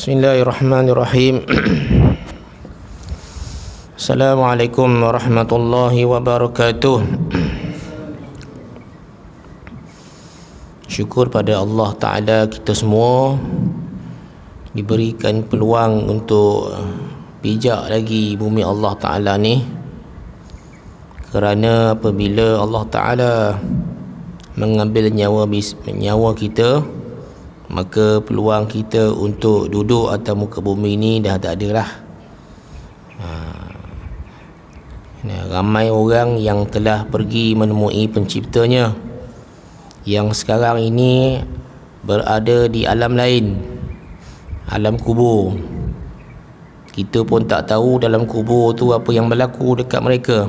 Bismillahirrahmanirrahim. Assalamualaikum warahmatullahi wabarakatuh. Syukur pada Allah Ta'ala, kita semua diberikan peluang untuk pijak lagi bumi Allah Ta'ala ni. Kerana apabila Allah Ta'ala mengambil nyawa kita, maka peluang kita untuk duduk atas muka bumi ni dah tak ada lah. Ramai orang yang telah pergi menemui penciptanya, yang sekarang ini berada di alam lain, alam kubur. Kita pun tak tahu dalam kubur tu apa yang berlaku dekat mereka.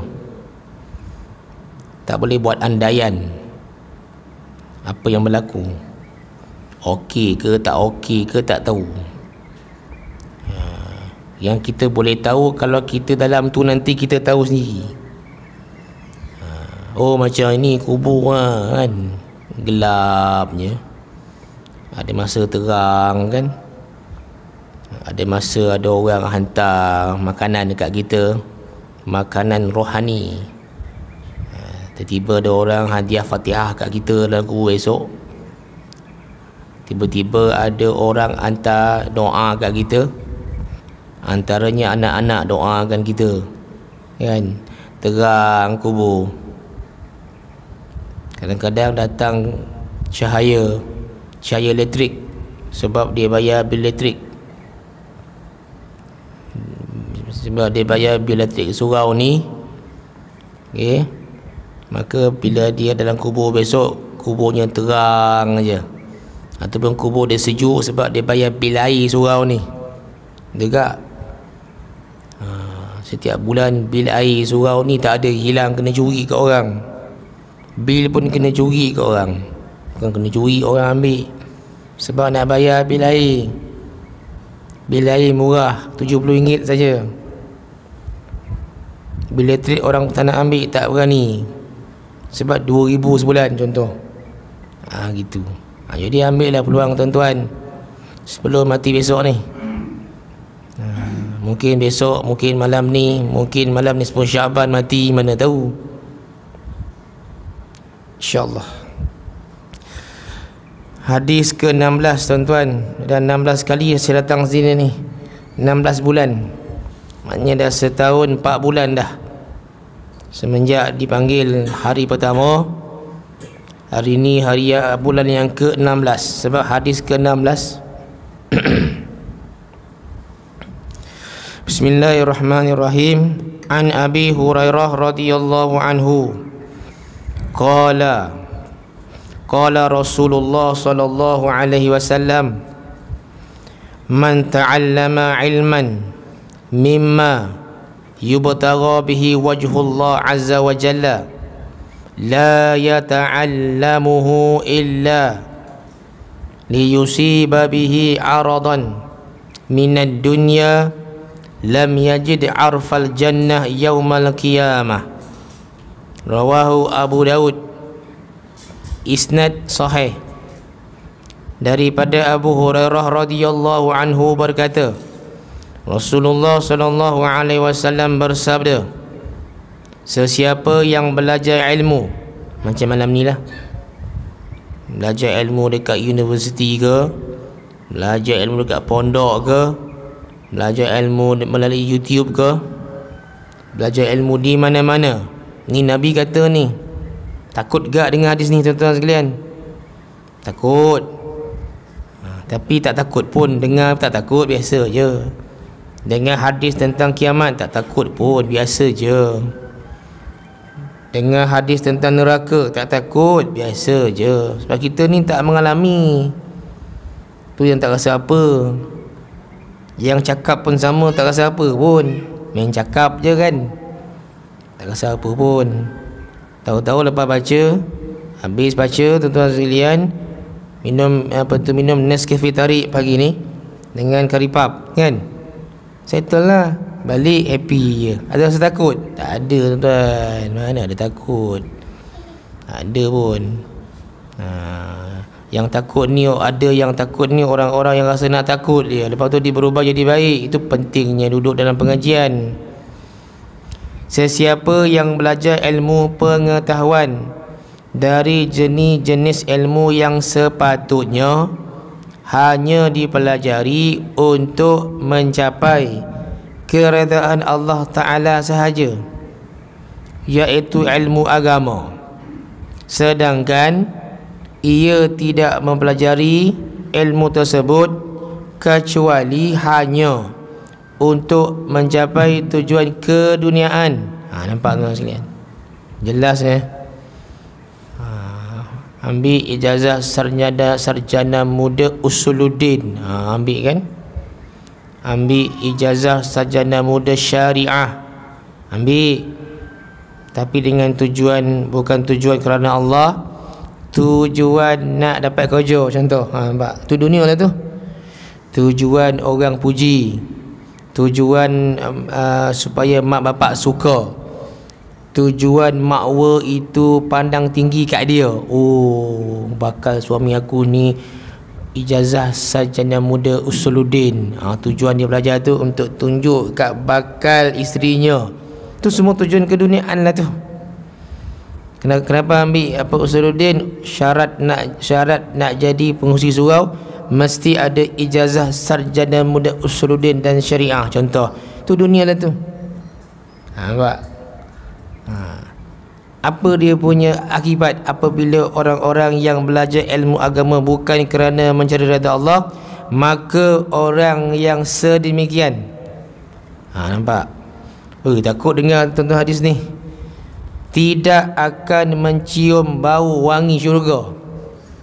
Tak boleh buat andaian apa yang berlaku. Okey ke tak okey ke tak tahu. Yang kita boleh tahu kalau kita dalam tu nanti kita tahu sendiri. Oh macam ini kubur kan, gelapnya. Ada masa terang kan. Ada masa ada orang hantar makanan dekat kita, makanan rohani. Tiba-tiba ada orang hadiah Fatihah kat kita dalam kubur esok. Tiba-tiba ada orang hantar doa kat kita, antaranya anak-anak doakan kita kan. Terang kubur. Kadang-kadang datang cahaya elektrik, sebab dia bayar bil elektrik. Sebab dia bayar bil elektrik surau ni, okay, maka bila dia dalam kubur besok, kuburnya terang aja. Ataupun kubur dia sejuk sebab dia bayar bil air surau ni. Dekat setiap bulan bil air surau ni tak ada hilang, kena curi kat orang. Bil pun kena curi kat orang. Bukan kena curi, orang ambil sebab nak bayar bil air. Bil air murah, RM70 saja. Bil elektrik orang tak nak ambil, tak berani, sebab RM2,000 sebulan contoh. Gitu. Jadi ambillah peluang tuan-tuan sebelum mati besok ni. Mungkin besok, mungkin malam ni 10 Syaban mati, mana tahu. InsyaAllah. Hadis ke-16 tuan-tuan. Dan 16 kali saya datang sini ni, 16 bulan. Maknanya dah setahun 4 bulan dah semenjak dipanggil hari pertama. Hari ni hari bulan yang ke-16. Sebab hadis ke-16 Bismillahirrahmanirrahim. An Abi Hurairah radhiyallahu anhu qala Rasulullah sallallahu alaihi wasallam, man ta'allama ilman mimma yubtagha bihi wajhullah azza wa jalla la yata'allamuhu illa liyusiba bihi aradan minad dunya lam yajid arfal jannah yaumal qiyamah. Rawahu Abu Daud. Isnad sahih. Daripada Abu Hurairah radhiyallahu anhu berkata, Rasulullah sallallahu alaihi wasallam bersabda, sesiapa yang belajar ilmu macam malam ni lah, belajar ilmu dekat universiti ke, belajar ilmu dekat pondok ke, belajar ilmu melalui YouTube ke, belajar ilmu di mana-mana. Ni Nabi kata ni. Takut gak dengan hadis ni tuan-tuan sekalian? Takut. Tapi tak takut pun. Dengar tak takut, biasa je. Dengar hadis tentang kiamat tak takut pun, biasa je. Dengar hadis tentang neraka tak takut, biasa je. Sebab kita ni tak mengalami. Tu yang tak rasa apa. Yang cakap pun sama, tak rasa apa pun. Main cakap je kan, tak rasa apa pun. Tahu-tahu lepas baca, habis baca tuan-tuan sekalian, minum Nescafe tarik pagi ni dengan kari pap kan, settle lah, balik happy je. Ada rasa takut? Tak ada tuan-tuan. Mana ada takut? Tak ada pun. Yang takut ni ada, yang takut ni orang-orang yang rasa nak takut dia, lepas tu dia berubah jadi baik. Itu pentingnya duduk dalam pengajian. Sesiapa yang belajar ilmu pengetahuan dari jenis-jenis ilmu yang sepatutnya hanya dipelajari untuk mencapai keredaan Allah Ta'ala sahaja, iaitu ilmu agama, sedangkan ia tidak mempelajari ilmu tersebut kecuali hanya untuk mencapai tujuan keduniaan. Nampak tuan sekalian? Jelas ambil ijazah sarjana muda usuluddin, ambil kan? Ambil ijazah sarjana muda syariah, ambil, tapi dengan tujuan, bukan tujuan kerana Allah, tujuan nak dapat kerja contoh. Nampak? Tu dunia lah tu. Tujuan orang puji, tujuan supaya mak bapak suka, tujuan makwa itu pandang tinggi kat dia. Oh, bakal suami aku ni ijazah sarjana muda usuluddin. Tujuan dia belajar tu untuk tunjuk kat bakal isterinya. Tu semua tujuan keduniaan lah tu. Kenapa ambil usuluddin? Syarat nak jadi pengurusi surau mesti ada ijazah sarjana muda usuluddin dan syariah contoh. Tu dunia lah tu. Nampak? Apa dia punya akibat apabila orang-orang yang belajar ilmu agama bukan kerana mencari redha Allah, maka orang yang sedemikian, nampak? Takut dengar tuan-tuan hadis ni, tidak akan mencium bau wangi syurga.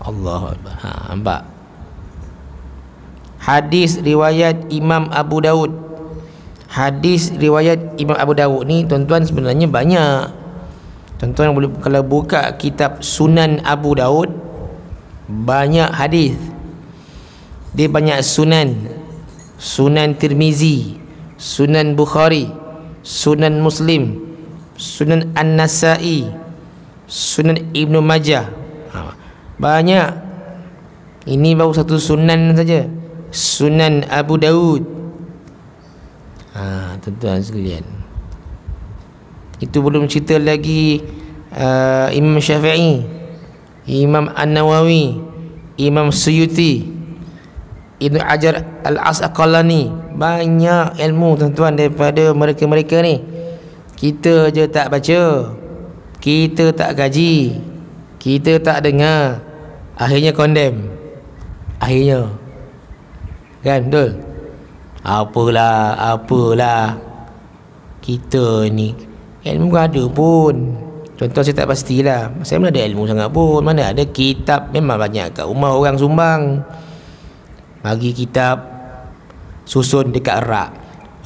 Allah Akbar. Nampak? Hadis riwayat Imam Abu Daud. Hadis riwayat Imam Abu Daud ni tuan-tuan sebenarnya banyak. Tuan-tuan boleh, kalau buka kitab Sunan Abu Daud, banyak hadis. Dia banyak sunan. Sunan Tirmizi, Sunan Bukhari, Sunan Muslim, Sunan An-Nasai, Sunan Ibnu Majah. Banyak. Ini baru satu sunan saja, Sunan Abu Daud. Tuan-tuan sekalian, itu belum cerita lagi Imam Syafi'i, Imam An-Nawawi, Imam Suyuti, Ibn Hajar Al-Asqalani. Banyak ilmu tuan-tuan daripada mereka-mereka ni. Kita je tak baca, kita tak gaji, kita tak dengar, akhirnya condemn. Akhirnya, kan? Betul? Apalah kita ni ilmu ada pun. Contoh saya tak pastilah, saya mana ada ilmu sangat pun, mana ada kitab. Memang banyak kat rumah orang sumbang, bagi kitab susun dekat rak.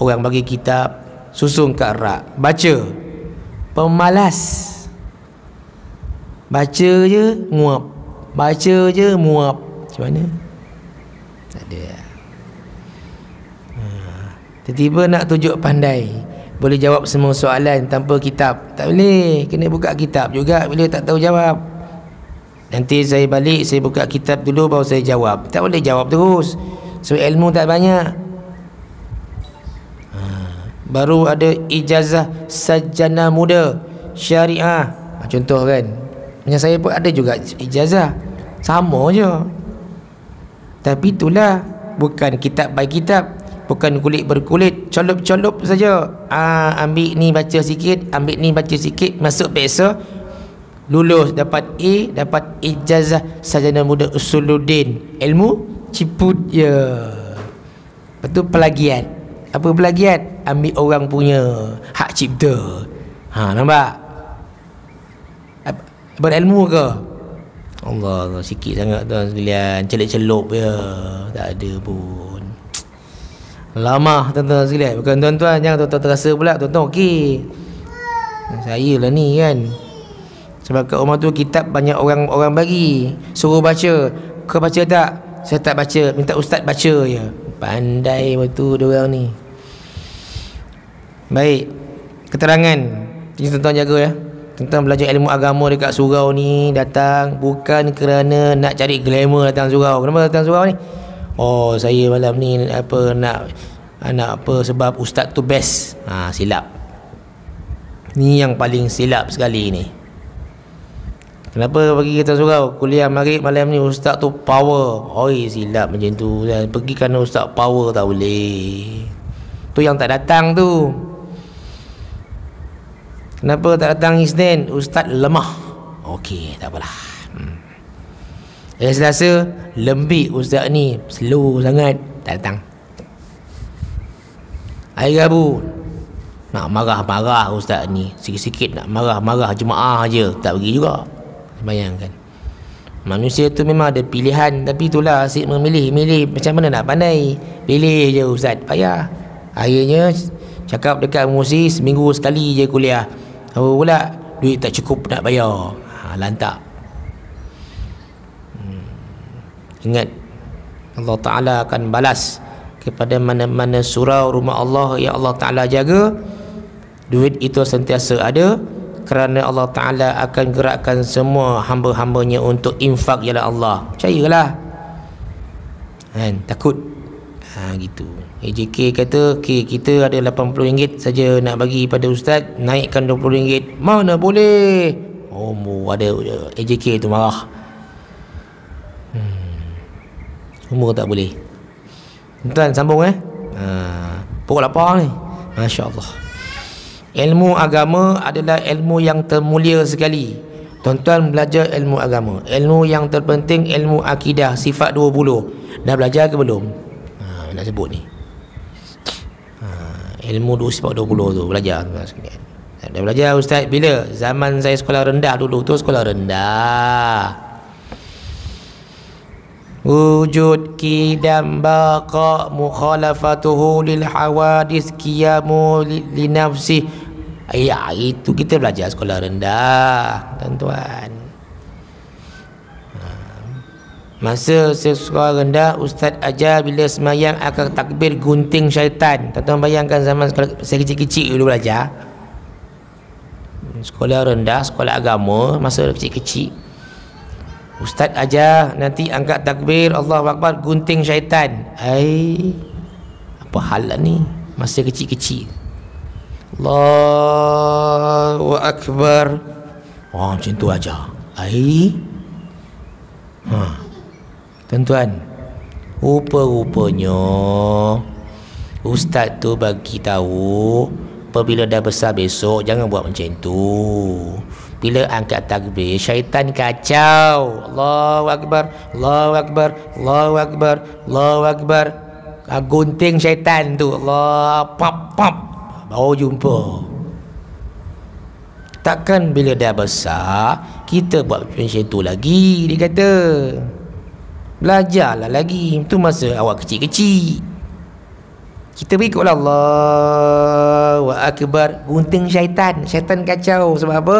Orang bagi kitab susun kat rak, baca. Pemalas, baca je nguap, baca je muap. Macam mana? Tak ada. Tiba-tiba nak tunjuk pandai, boleh jawab semua soalan tanpa kitab. Tak boleh, kena buka kitab juga bila tak tahu jawab. Nanti saya balik, saya buka kitab dulu baru saya jawab. Tak boleh jawab terus, sebab ilmu tak banyak. Baru ada ijazah sarjana muda syariah, contoh kan. Macam saya pun ada juga ijazah, sama je. Tapi itulah, bukan kitab by kitab, bukan kulit berkulit, colop-colop saja. Ambil ni baca sikit, ambil ni baca sikit, masuk peksa, lulus, dapat A, dapat ijazah sarjana muda usuluddin. Ilmu ciput je. Lepas tu plagiat. Apa plagiat? Ambil orang punya hak cipta. Nampak? Berilmu ke? Allah, sikit sangat tuan sekalian, celup-celup je, tak ada pun. Lama tuan-tuan sekalian. Bukan tuan-tuan, jangan tuan-tuan terasa pula tuan-tuan okey. Saya lah ni kan. Sebab kat rumah tu kitab banyak orang bagi, suruh baca. Kau baca tak? Saya tak baca, minta ustaz baca je. Pandai betul diorang ni. Baik, keterangan. Jadi tuan-tuan jaga ya. Tentang belajar ilmu agama dekat surau ni datang bukan kerana nak cari glamour datang surau. Kenapa datang surau ni? Oh, saya malam ni nak apa sebab ustaz tu best. Silap. Ni yang paling silap sekali ni. Kenapa pergi kita surau? Kuliah maghrib malam ni ustaz tu power. Oi, silap macam tu. Pergi kerana ustaz power tak boleh. Tu yang tak datang tu. Kenapa tak datang Isnin? Ustaz lemah. Okey, tak apalah. Hari Selasa lembik ustaz ni, slow sangat, tak datang. Hari Rabu nak marah-marah ustaz ni, sikit-sikit nak marah-marah jemaah je, tak pergi juga. Bayangkan. Manusia tu memang ada pilihan, tapi itulah asyik memilih. Macam mana nak pandai? Pilih je ustaz, payah. Akhirnya cakap dekat emosi, seminggu sekali je kuliah. Apa pula? Duit tak cukup nak bayar. Lantak. Ingat, Allah Ta'ala akan balas kepada mana-mana surau rumah Allah yang Allah Ta'ala jaga. Duit itu sentiasa ada, kerana Allah Ta'ala akan gerakkan semua hamba-hambanya untuk infak jalan Allah. Percayalah kan? Takut gitu. AJK kata, okay, kita ada RM80 saja nak bagi pada ustaz, naikkan RM20. Mana boleh? Ada AJK tu marah. Semua tak boleh. Tuan sambung pukul lapar ni. Masya Allah. Ilmu agama adalah ilmu yang termulia sekali. Tuan-tuan belajar ilmu agama. Ilmu yang terpenting ilmu akidah sifat 20. Dah belajar ke belum? Nak sebut ni. Ilmu sifat 20 tu belajar. Dah belajar ustaz bila? Zaman saya sekolah rendah dulu tu, sekolah rendah. Wujud qidam baqa mukhalafatuhu lil hawadis qiyamu li nafsi. Ya, itu kita belajar sekolah rendah, tuan-tuan. Masa sekolah rendah, ustaz ajar bila semayang akan takbir gunting syaitan. Tuan-tuan bayangkan zaman saya kecil-kecil dulu belajar. Sekolah rendah, sekolah agama, masa kecil-kecil. Ustaz ajar nanti angkat takbir Allahu Akbar, gunting syaitan. Apa hal ni? Masa kecil-kecil. Allahu Akbar. Macam tu aja. Tuan-tuan, rupa-rupanya ustaz tu bagi tahu, apabila dah besar besok jangan buat macam tu. Bila angkat takbir, syaitan kacau. Allahu Akbar, Allahu Akbar, Allahu Akbar, Allahu Akbar. Gunting syaitan tu, Allah, pap. Baru jumpa. Takkan bila dah besar kita buat macam tu lagi, dia kata. Belajarlah lagi. Itu masa awak kecil-kecil. Kita berikutlah Allahu Akbar, gunting syaitan. Syaitan kacau. Sebab apa?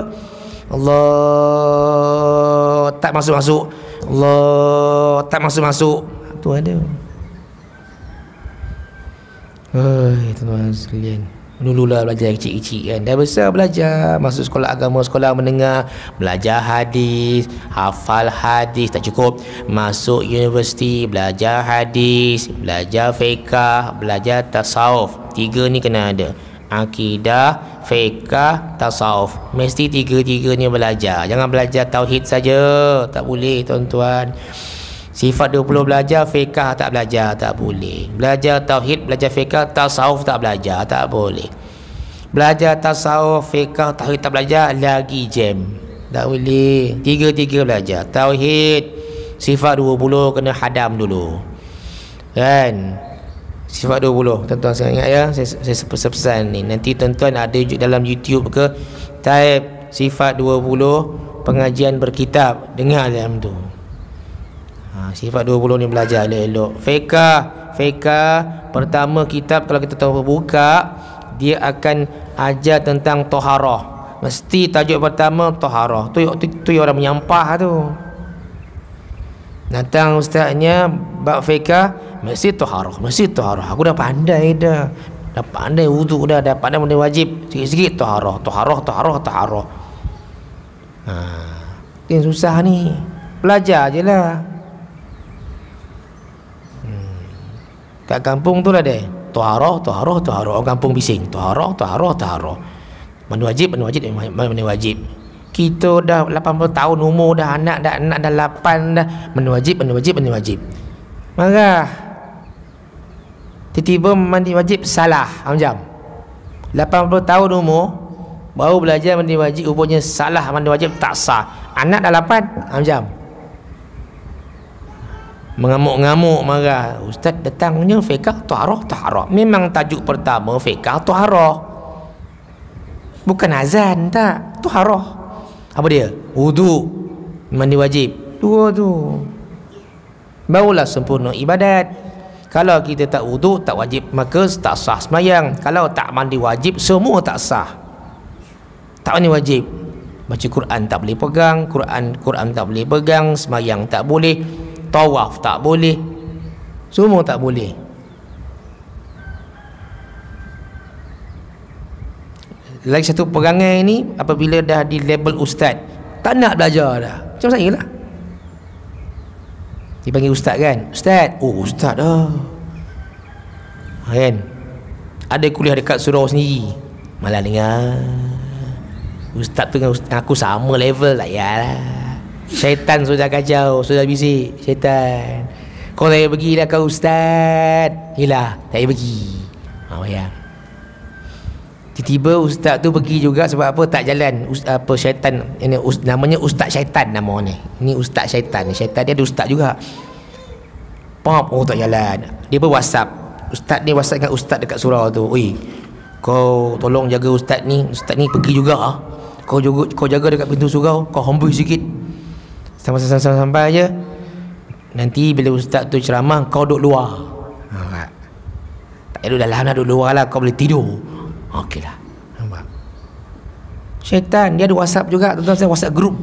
Allah tak masuk-masuk. Allah tak masuk-masuk. Tu ada. Tuan-tuan sekalian, dululah belajar kecil-kecil kan. Dah besar belajar, masuk sekolah agama, sekolah menengah, belajar hadis, hafal hadis tak cukup, masuk universiti, belajar hadis, belajar fiqh, belajar tasawuf. 3 ni kena ada. Akidah, fiqh, tasawuf. Mesti 3-3 ni belajar. Jangan belajar tauhid saja. Tak boleh tuan-tuan. Sifat 20 belajar, fiqh tak belajar, tak boleh. Belajar tauhid, belajar fiqh, tasawuf tak belajar, tak boleh. Belajar tasawuf, fiqh, tauhid tak belajar, lagi jam. Tak boleh. 3-3 belajar. Tauhid, sifat 20 kena hadam dulu. Kan? Sifat 20. Tuan-tuan saya ingat ya, saya pesan ni. Nanti tuan-tuan ada dalam YouTube ke, type sifat 20 pengajian berkitab, dengar dalam tu. Sifat 20 ni belajar elok-elok. Fiqh pertama kitab kalau kita tahu buka, dia akan ajar tentang taharah. Mesti tajuk pertama taharah. Tu orang menyampah tu. Datang ustaznya bab fiqh, mesti taharah. Aku dah pandai dah. Dah pandai wuduk dah pandai benda wajib. Sikit-sikit taharah. Yang susah ni. Belajar je lah. Kat kampung tu lah dia. Taharah. Orang kampung bising. Taharah. Mandi wajib. Kita dah 80 tahun umur dah, anak dah 8 dah. Mandi wajib. Marah. Tiba-tiba mandi wajib salah. Macam 80 tahun umur baru belajar mandi wajib, rupanya salah mandi wajib, tak sah. Anak dah 8. Macam mengamuk-ngamuk, marah. Ustaz datangnya fiqh taharah. Memang tajuk pertama fiqh taharah, bukan azan, tak. Taharah apa dia? Wudu, mandi wajib. Dua tu barulah sempurna ibadat. Kalau kita tak wudu, tak wajib, maka tak sah sembahyang. Kalau tak mandi wajib, semua tak sah. Tak mandi wajib, baca Quran tak boleh pegang, Quran tak boleh pegang, sembahyang tak boleh, tawaf tak boleh, semua tak boleh. Lagi satu perangai ni, apabila dah di label ustaz, tak nak belajar dah. Macam saya lah, dipanggil ustaz kan, ustaz, oh ustaz dah kan. Ada kuliah dekat surau sendiri, malah dengar ustaz tu dengan aku sama level lah. Yalah, syaitan sudah kacau, sudah bisik syaitan, kau tak payah pergi dah kau ustaz. Yelah, tak payah pergi. Bayang, tiba-tiba ustaz tu pergi juga. Sebab apa? Tak jalan apa syaitan ini, namanya ustaz syaitan nama ni. Ini ustaz syaitan. Syaitan dia ada ustaz juga. Pop, oh tak jalan. Dia pun WhatsApp. Ustaz ni WhatsApp dengan ustaz dekat surau tu. Oi, kau tolong jaga ustaz ni pergi juga ah. Kau jaga dekat pintu surau, kau hambui sikit. Sampai je. Nanti bila ustaz tu ceramah, kau duduk luar. Tak duduk dalam, nak duduk luar lah, kau boleh tidur. Okey lah. Nampak? Syaitan dia ada WhatsApp juga, tuan-tuan. Saya WhatsApp group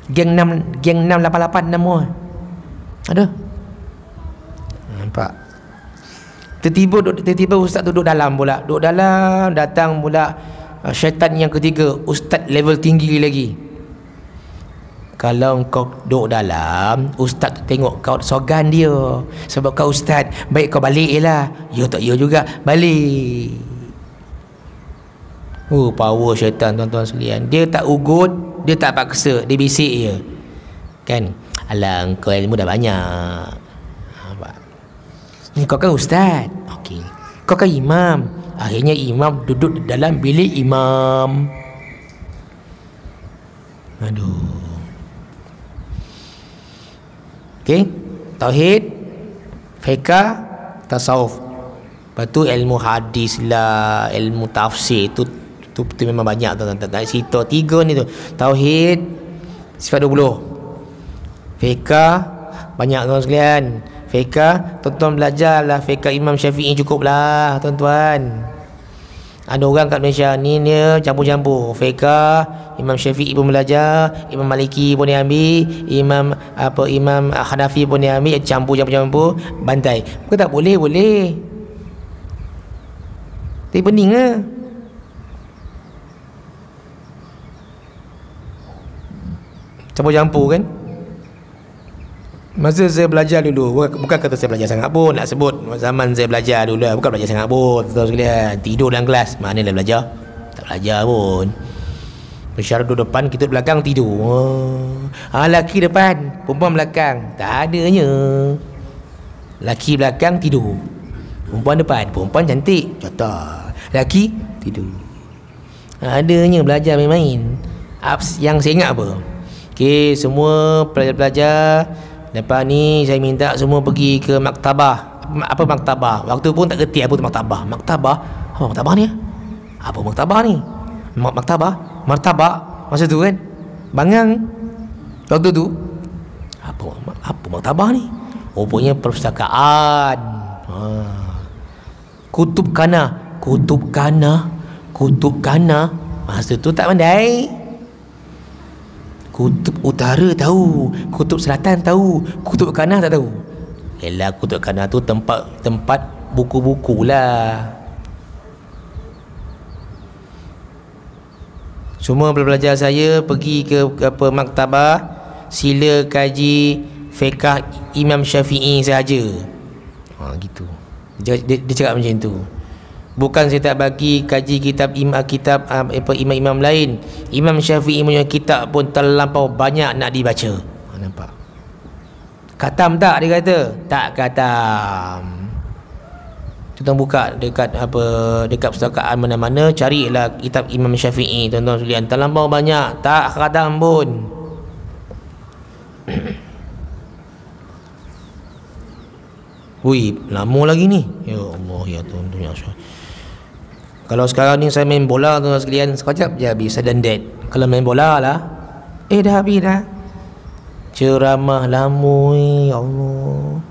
geng 688 nama. Ada. Nampak? Tiba-tiba ustaz duduk dalam pula. Duduk dalam, datang pula syaitan yang ketiga, ustaz level tinggi lagi. Kalau kau duduk dalam, ustaz tu tengok kau sogan dia, sebab kau ustaz, baik kau balik je lah. Ya tak ya juga, balik. Power syaitan, tuan-tuan sekalian. Dia tak ugut, dia tak paksa, dia bisik je kan. Alah, kau ilmu dah banyak. Kau kan ustaz, okey. Kau kan imam. Akhirnya imam duduk dalam bilik imam. Aduh. Okey, tauhid, fiqh, tasawuf. Lepas tu ilmu hadis lah, ilmu tafsir tu memang banyak, tuan-tuan. Cerita tiga ni tu. Tauhid sifat 20. Fiqh banyak, tuan sekalian. Fiqh, tuan-tuan belajarlah fiqh Imam Syafi'i, cukup lah, tuan-tuan. Ada orang kat Malaysia ni dia campur-campur. Fiqh Imam Syafi'i pun belajar, Imam Maliki pun dia ambil, Imam Hanafi pun dia ambil, campur bantai. Bukan tak boleh, boleh. Tapi pening lah. Campur-campur kan. Masa saya belajar dulu, bukan kata saya belajar sangat pun, nak sebut zaman saya belajar dulu, bukan belajar sangat pun, tuan sekalian. Tidur dalam kelas, mana dah belajar? Tak belajar pun. Pensyarah duduk depan, kita belakang tidur. Laki depan, perempuan belakang. Tak adanya. Laki belakang tidur, perempuan depan. Perempuan cantik, contoh. Laki tidur. Adanya belajar main-main. Yang saya ingat apa? Okey, semua pelajar-pelajar, lepas ni saya minta semua pergi ke maktabah. Apa maktabah? Waktu pun tak kerti apa tu maktabah. Maktabah? Apa maktabah ni? Apa maktabah ni? Maktabah? Martabak masa tu kan? Bangang waktu tu. Apa maktabah ni? Rupanya perpustakaan. Kutub kana. Masa tu tak pandai. Kutub utara tahu, kutub selatan tahu, kutub kanan tak tahu. Yelah, kutub kanan tu tempat buku-buku lah. Semua belajar saya pergi ke apa maktabah, sila kaji fiqh Imam Syafi'i saja. Gitu. Dia cakap macam tu. Bukan saya tak bagi kaji kitab imam-imam lain. Imam Syafi'i punya kitab pun terlampau banyak nak dibaca. Nampak? Khatam tak dia kata? Tak khatam. Kita buka dekat perpustakaan mana-mana, carilah kitab Imam Syafi'i, tuan-tuan sekalian, terlampau banyak, tak khatam pun. Ui, lama lagi ni. Ya Allah, ya Tuhan, ya Allah. Kalau sekarang ni saya main bola, tuan-tuan sekalian, sekejap je habis sudden death. Kalau main bola lah, dah habis dah. Ceramah lama, ya Allah.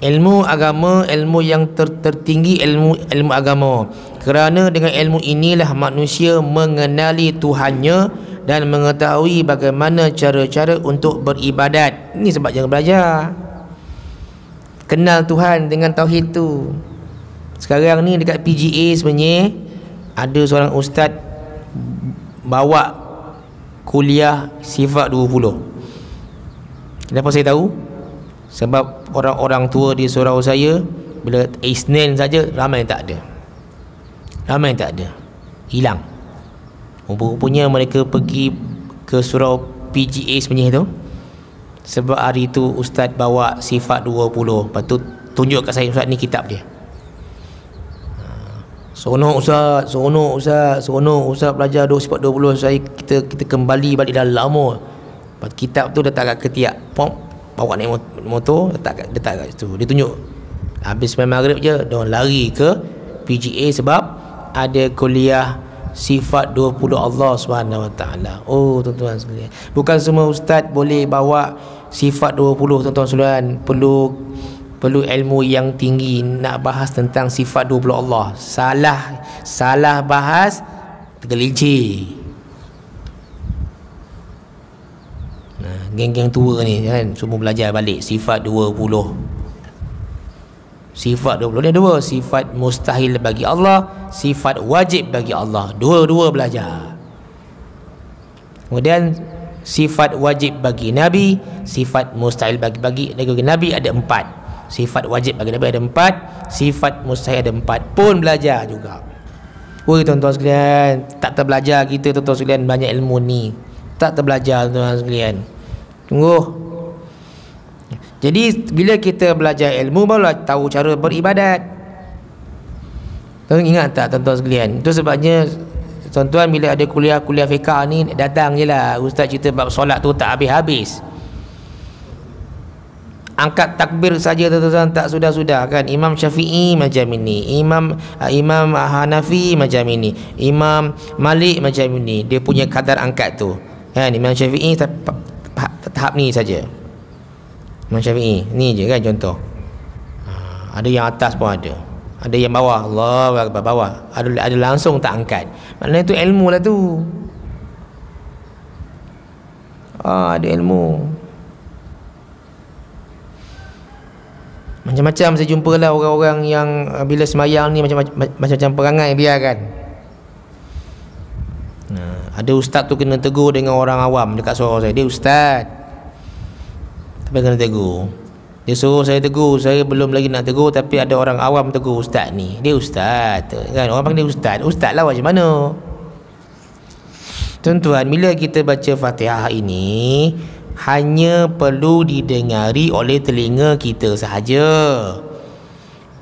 Ilmu agama, ilmu yang tertinggi, ilmu agama. Kerana dengan ilmu inilah manusia mengenali Tuhannya dan mengetahui bagaimana cara-cara untuk beribadat. Ini sebab jangan belajar. Kenal Tuhan dengan tauhid tu. Sekarang ni dekat PGA sebenarnya ada seorang ustaz bawa kuliah sifat 20. Kenapa saya tahu? Sebab orang-orang tua di surau saya bila Isnin saja ramai tak ada. Ramai tak ada. Hilang. Rupa-rupanya mereka pergi ke surau PGA sebenarnya tu. Sebab hari tu ustaz bawa sifat 20. Lepas tu tunjuk kat saya, ustaz ni kitab dia. Seronok ustaz belajar sifat 20. Kita kembali balik dah lama. Kitab tu letak kat ketiak. Pom. Bawa naik motor, letak kat situ. Dia tunjuk. Habis sembahyang maghrib je, dia lari ke PGA sebab ada kuliah sifat 20 Allah SWT. Oh, tuan-tuan sekalian, bukan semua ustaz boleh bawa sifat 20, tuan-tuan sekalian. Perlu ilmu yang tinggi nak bahas tentang sifat 20 Allah. Salah bahas tergelincir. Geng-geng tua ni kan, semua belajar balik sifat 20. Sifat 20 ni dua, sifat mustahil bagi Allah, sifat wajib bagi Allah. Dua-dua belajar. Kemudian sifat wajib bagi Nabi, sifat mustahil bagi Nabi ada 4. Sifat wajib bagi Nabi ada 4, sifat mustahil ada 4. Pun belajar juga. Oi tuan-tuan sekalian, tak terbelajar kita tuan-tuan sekalian banyak ilmu ni. Tak terbelajar tuan-tuan sekalian. Tunggu. Jadi bila kita belajar ilmu barulah tahu cara beribadat. Tuan ingat tak tuan-tuan sekalian? Itu sebabnya tuan-tuan bila ada kuliah fiqh ni datang je lah. Ustaz cerita bab solat tu tak habis-habis. Angkat takbir saja tuan-tuan tak sudah-sudah kan. Imam Syafi'i macam ini, Imam Hanafi macam ini, Imam Malik macam ini. Dia punya kadar angkat tu. Kan Imam Syafi'i tahap ni saja. Imam Syafi'i ni je kan contoh. Ada yang atas pun ada. Ada yang bawah, Allahu Akbar bawah. Ada langsung tak angkat. Maknanya tu ilmu lah tu. Ada ilmu. Macam-macam saya jumpalah orang-orang yang bila sembahyang ni macam-macam perangai biarkan. Ada ustaz tu kena tegur dengan orang awam dekat surau saya. Dia ustaz, tapi kena tegur. Dia suruh saya tegur. Saya belum lagi nak tegur, tapi ada orang awam tegur ustaz ni. Dia ustaz kan, orang panggil dia ustaz lah macam mana. Tuan-tuan, bila kita baca Fatihah ini hanya perlu didengari oleh telinga kita sahaja,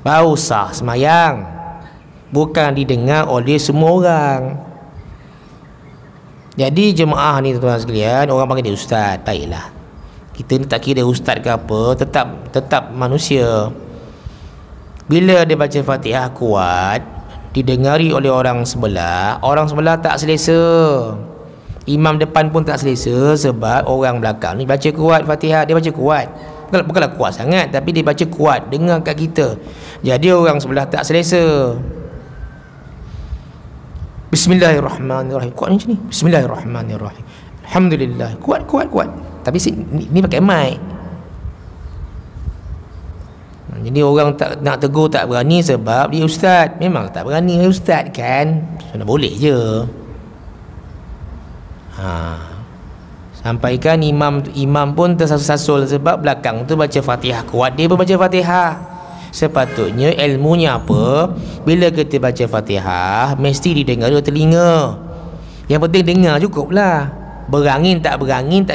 baru sah semayang. Bukan didengar oleh semua orang. Jadi jemaah ni tuan-tuan sekalian, orang panggil dia ustaz, baiklah. Kita ni tak kira ustaz ke apa, tetap manusia. Bila dia baca Fatihah kuat, didengari oleh orang sebelah tak selesa. Imam depan pun tak selesa sebab orang belakang ni baca kuat Fatihah, dia baca kuat. Bukanlah kuat sangat, tapi dia baca kuat, dengar kat kita. Jadi orang sebelah tak selesa. Bismillahirrahmanirrahim. Kuat macam ni. Bismillahirrahmanirrahim. Alhamdulillah. Kuat. Tapi ni pakai mic. Jadi orang tak nak tegur tak berani sebab dia ustaz. Memang tak berani ustaz kan. Mana boleh je. Sampaikan imam pun tersasul-sasul sebab belakang tu baca Fatihah kuat, dia pun baca Fatihah. Sepatutnya ilmunya apa? Bila kita baca Fatihah mesti didengar dua telinga. Yang penting dengar cukuplah. Berangin tak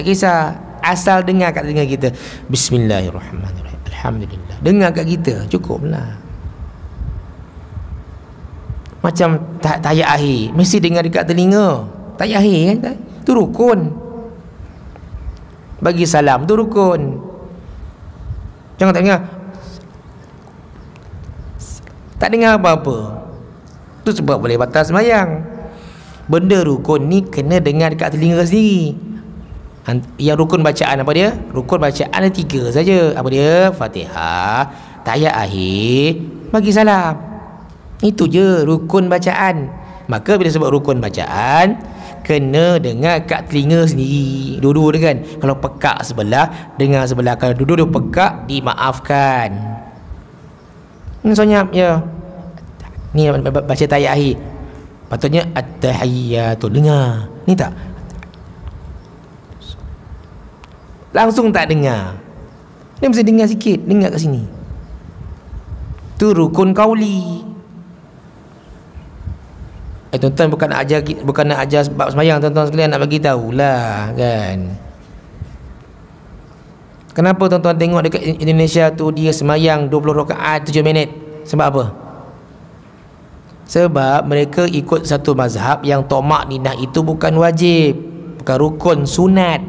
kisah. Asal dengar kat telinga kita. Bismillahirrahmanirrahim. Alhamdulillah. Dengar kat kita cukuplah. Macam tayat akhir mesti dengar dekat telinga. Tayat akhir kan? Itu rukun. Bagi salam tu rukun. Jangan tak dengar. Tak dengar apa-apa. Tu sebab boleh batal sembahyang. Benda rukun ni kena dengar dekat telinga sendiri. Yang rukun bacaan apa dia? Rukun bacaan ada 3 saja. Apa dia? Fatihah, tayat akhir, bagi salam. Itu je rukun bacaan. Maka bila sebut rukun bacaan, kena dengar kat telinga sendiri. Dua-dua dia kan. Kalau pekak sebelah, dengar sebelah. Kalau dua-dua pekak, dimaafkan. Senyap ya. Ni baca tayat akhir. Patutnya at-tahiyyatu, dengar. Ni tak. Langsung tak dengar. Dia mesti dengar sikit, dengar kat sini. Tu rukun qauli. Tuan-tuan bukan nak ajar bab sembahyang, tuan-tuan sekalian nak bagi tahulah kan. Kenapa tuan-tuan tengok dekat Indonesia tu dia sembahyang 20 rakaat 7 minit? Sebab apa? Sebab mereka ikut satu mazhab yang tomak ninah itu bukan wajib, bukan rukun, sunat.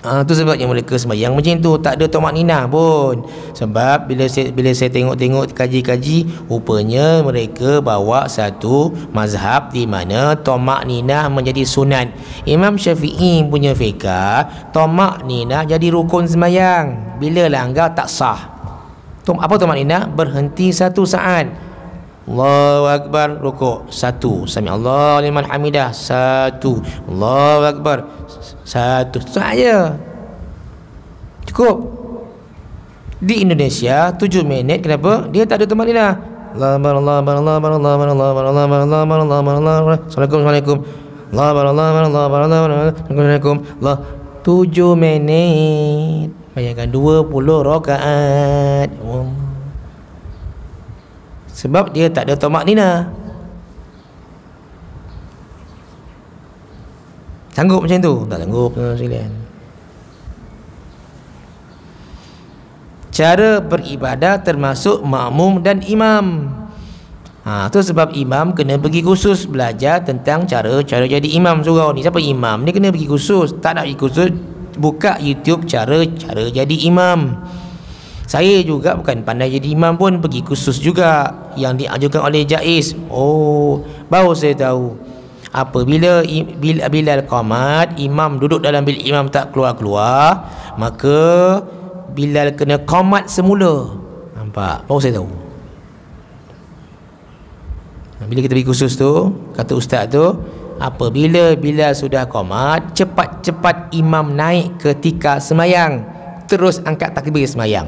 Tu sebabnya mereka sembahyang macam tu, tak ada tomak ninah pun. Sebab bila saya tengok kaji-kaji, rupanya mereka bawa satu mazhab di mana tomak ninah menjadi sunat. Imam Syafi'i punya fiqh, tomak ninah jadi rukun sembahyang. Bila langgar tak sah. Apa tomak ninah? Berhenti 1 saat. Allahu Akbar, rukuk 1, sami Allah liman hamidah 1, Allahu Akbar 1, saja cukup. Di Indonesia 7 minit. Kenapa? Dia tak ada tomak ninah. Assalamualaikum 7 minit. Bayangkan 20 rakaat. Sebab dia tak ada tomak ninah. Sanggup macam tu? Tak sanggup sekalian. Cara beribadah termasuk makmum dan imam. Tu sebab imam kena pergi khusus belajar tentang cara jadi imam surau ni. Siapa imam ni kena pergi khusus. Tak nak pergi khusus, buka YouTube cara jadi imam. Saya juga bukan pandai jadi imam pun, pergi kursus juga yang diajukan oleh Jaiz. Baru saya tahu. Apabila Bilal qamat, imam duduk dalam bilik imam tak keluar-keluar, maka Bilal kena qamat semula. Nampak? Baru saya tahu. Bila kita pergi kursus tu, kata ustaz tu, apabila Bilal sudah qamat, cepat-cepat imam naik ketika semayang, terus angkat takbir semayang.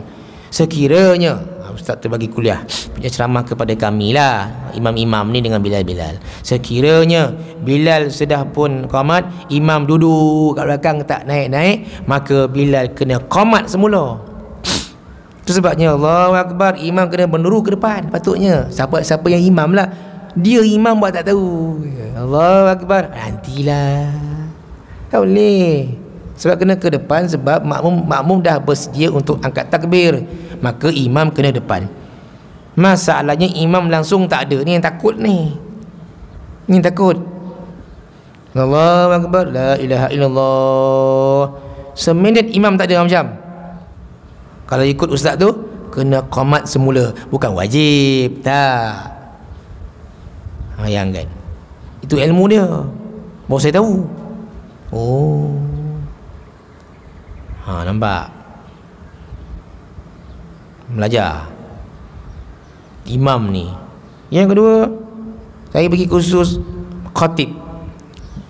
Sekiranya ustaz tu bagi kuliah punya ceramah kepada kami lah, imam-imam ni dengan Bilal. Sekiranya Bilal sudah pun qamat, imam duduk kat belakang tak naik-naik, maka Bilal kena qamat semula. Itu sebabnya Allahu Akbar, imam kena berduru ke depan. Patutnya siapa yang imam lah. Dia imam buat tak tahu. Allahu Akbar, nantilah. Tak boleh. Sebab kena ke depan, sebab makmum dah bersedia untuk angkat takbir, maka imam kena depan. Masalahnya imam langsung tak ada. Ni yang takut ni. Ni takut. Allahu Akbar, la ilaha illallah. Seminit imam tak ada macam. Kalau ikut ustaz tu kena qamat semula, bukan wajib. Tak. Bayangkan. Itu ilmu dia. Baru saya tahu. Nampak? Belajar imam ni. Yang kedua, saya pergi kursus khatib.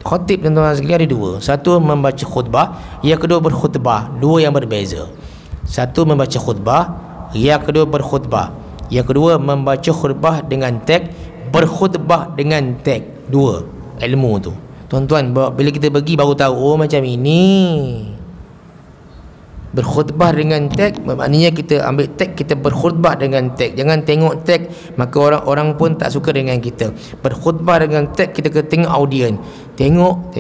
Khatib tuan-tuan sekalian ada 2. Satu membaca khutbah, yang kedua berkhutbah. 2 yang berbeza. Satu, membaca khutbah. Yang kedua, berkhutbah. Yang kedua, membaca khutbah dengan teks, berkhutbah dengan teks. Dua ilmu tu. Tuan-tuan, bila kita pergi baru tahu, oh macam ini. Berkhutbah dengan teks, maknanya kita ambil teks, kita berkhutbah dengan teks. Jangan tengok teks, maka orang-orang pun tak suka dengan kita. Berkhutbah dengan teks, kita kena tengok audien. Tengok,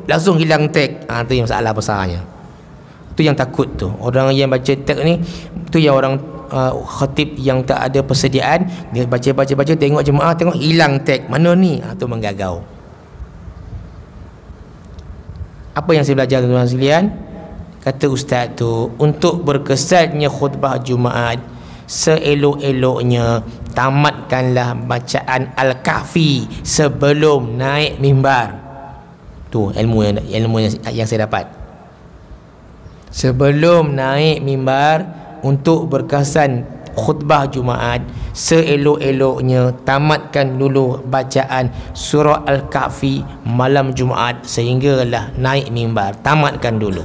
langsung hilang teks. Tu yang masalah besarnya. Tu yang takut tu. Orang yang baca teks ni, tu yang orang khatib yang tak ada persediaan, dia baca, tengok jemaah, tengok hilang teks. Mana ni? Tu menggagau. Apa yang saya belajar, tuan-tuan sekalian? Kata ustaz tu, untuk berkesannya khutbah Jumaat, seelok-eloknya tamatkanlah bacaan Al-Kahfi sebelum naik mimbar. Tu ilmu yang saya dapat. Sebelum naik mimbar, untuk berkesan khutbah Jumaat, seelok-eloknya tamatkan dulu bacaan surah Al-Kahfi malam Jumaat sehinggalah naik mimbar. Tamatkan dulu.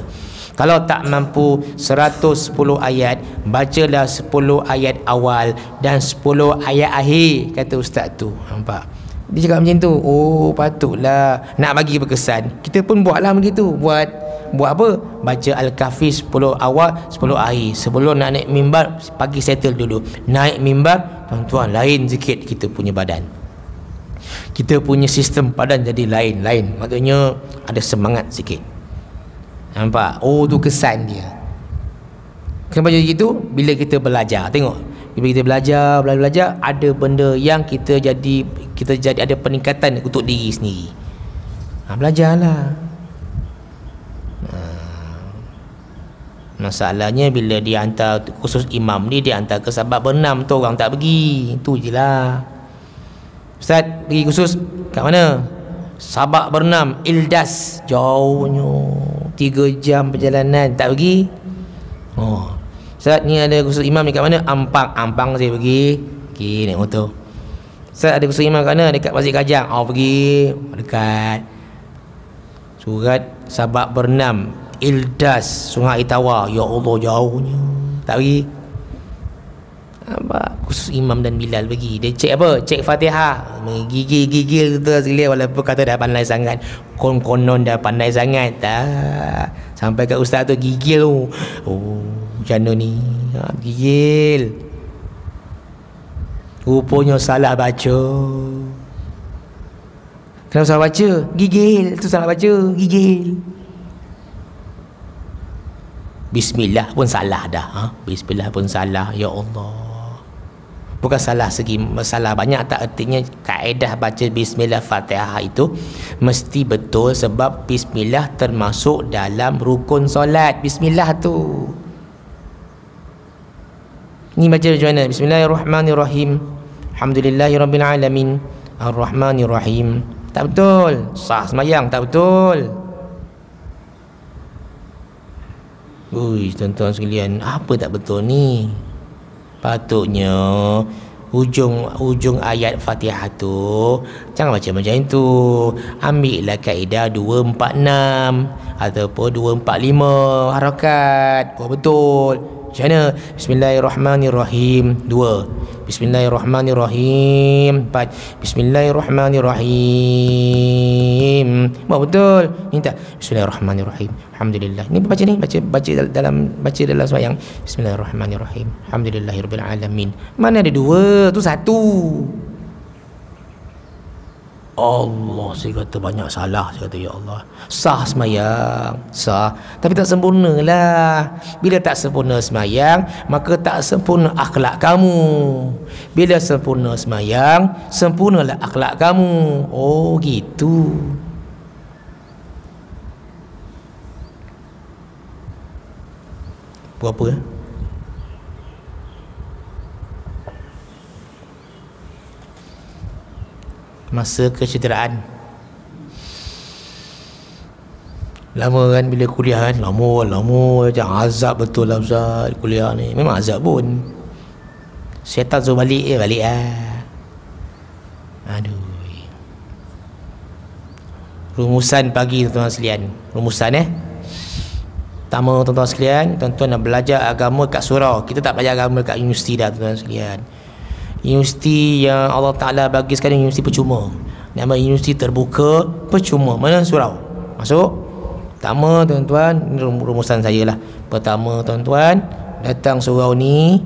Kalau tak mampu 110 ayat, bacalah 10 ayat awal dan 10 ayat akhir, kata ustaz tu. Nampak? Dia cakap macam tu. Oh, patutlah nak bagi berkesan. Kita pun buatlah begitu. Buat apa? Baca Al-Kahfi 10 awal, 10 akhir. Sebelum nak naik mimbar, pagi settle dulu. Naik mimbar, tuan-tuan, lain sikit kita punya badan. Kita punya sistem badan jadi lain. Maknanya ada semangat sikit. Nampak? Oh, tu kesan dia. Kenapa jadi gitu? Bila kita belajar. Tengok. Bila kita belajar, ada benda yang kita jadi ada peningkatan untuk diri sendiri. Belajarlah. Masalahnya bila dia hantar khusus imam ni, dia hantar ke Sabak Bernam tu, orang tak pergi. Tu je lah. Ustaz pergi khusus kat mana? Sabak Bernam, Ildas, jauhnya 3 jam perjalanan, tak pergi. Oh, Ustaz ni ada khusus imam ni kat mana? Ampang saya pergi. Okey, naik motor. Ustaz ada khusus imam kat mana? Dekat Masjid Kajang. Pergi dekat Surat Sabak Bernam, Ildas, Sungai Tawa. Ya Allah, jauhnya, tak pergi. Khusus Imam dan Bilal pergi. Dia cek apa? Cek Fatihah. Gigil tu sekalian, walaupun kata dah pandai sangat, konon dah pandai sangat, tak sampai kat ustaz tu gigil tu. Oh, macam mana ni? Gigil. Rupanya salah baca. Kenapa salah baca? Gigil. Tu salah baca, gigil. Bismillah pun salah dah. Bismillah pun salah. Ya Allah. Bukan salah segi masalah banyak, tak, artinya kaedah baca Bismillah Fatihah itu mesti betul, sebab Bismillah termasuk dalam rukun solat. Bismillah tu. Ni baca macam mana? Bismillahirrahmanirrahim. Alhamdulillahirabbil alamin. Ar-Rahmanirrahim. Tak betul. Sah semayang tak betul. Ui, tuan-tuan sekalian, apa tak betul ni? Patutnya ujung ayat Fatihah tu jangan baca macam tu. Ambillah kaedah 246 ataupun 245 harakat. Oh, betul. Macam mana? Bismillahirrahmanirrahim 2, Bismillahirrahmanirrahim 4, Bismillahirrahmanirrahim. Betul. Ni tak Bismillahirrahmanirrahim. Alhamdulillah. Ni baca ni, baca dalam sembahyang. Bismillahirrahmanirrahim. Alhamdulillahirabbil alamin. Mana ada 2? Tu 1. Allah, saya kata banyak salah. Saya kata, ya Allah, sah semayang, sah, tapi tak sempurna lah. Bila tak sempurna semayang, maka tak sempurna akhlak kamu. Bila sempurna semayang, sempurnalah akhlak kamu. Oh, gitu. Berapa? Masa kecederaan. Lama kan bila kuliah kan? Lama macam azab betul lah Ustaz kuliah ni. Memang azab pun. Syaitan suruh balik lah. Aduh. Rumusan pagi tuan-tuan sekalian. Rumusan Pertama tuan-tuan sekalian, tuan-tuan nak belajar agama kat surau. Kita tak belajar agama kat universiti dah tuan-tuan sekalian. Universiti yang Allah Ta'ala bagi sekarang universiti percuma. Nama universiti terbuka percuma. Mana surau? Masuk. Pertama tuan-tuan, ini rumusan saya lah. Pertama tuan-tuan, datang surau ni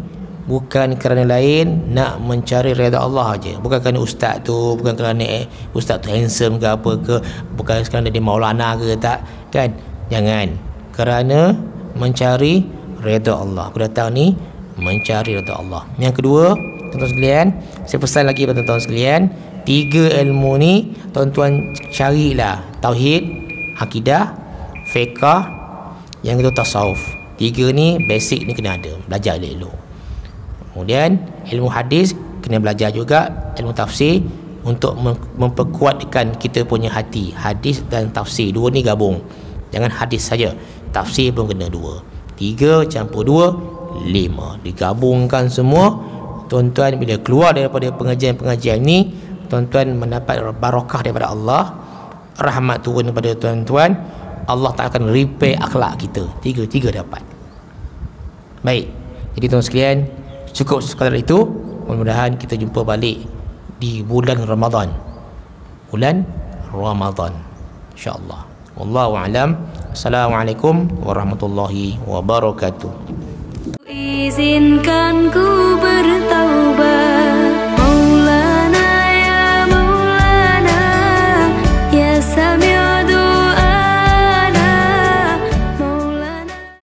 bukan kerana lain, nak mencari redha Allah aja. Bukan kerana ustaz tu, bukan kerana ustaz tu handsome ke apa ke, bukan kerana dia maulana ke, tak kan. Jangan, kerana mencari redha Allah. Aku datang ni mencari redha Allah. Yang kedua tuan-tuan sekalian, saya pesan lagi kepada tuan-tuan sekalian, 3 ilmu ni tuan-tuan carilah. Tauhid, akidah, fiqh, yang itu tasawuf. 3 ni basic ni kena ada, belajar elok-elok. Kemudian ilmu hadis kena belajar juga, ilmu tafsir untuk memperkuatkan kita punya hati. Hadis dan tafsir, 2 ni gabung. Jangan hadis saja, tafsir pun kena 2. 3 campur 2, 5. Digabungkan semua. Tuan-tuan bila keluar daripada pengajian-pengajian ni, tuan-tuan mendapat barakah daripada Allah, rahmat turun kepada tuan-tuan. Allah tak akan repair akhlak kita. 3 dapat. Baik, jadi tuan sekalian, cukup sekadar itu. Mudah-mudahan kita jumpa balik di bulan Ramadan, insya-Allah. Wallahu a'lam. Assalamualaikum warahmatullahi wabarakatuh. Izinkan ku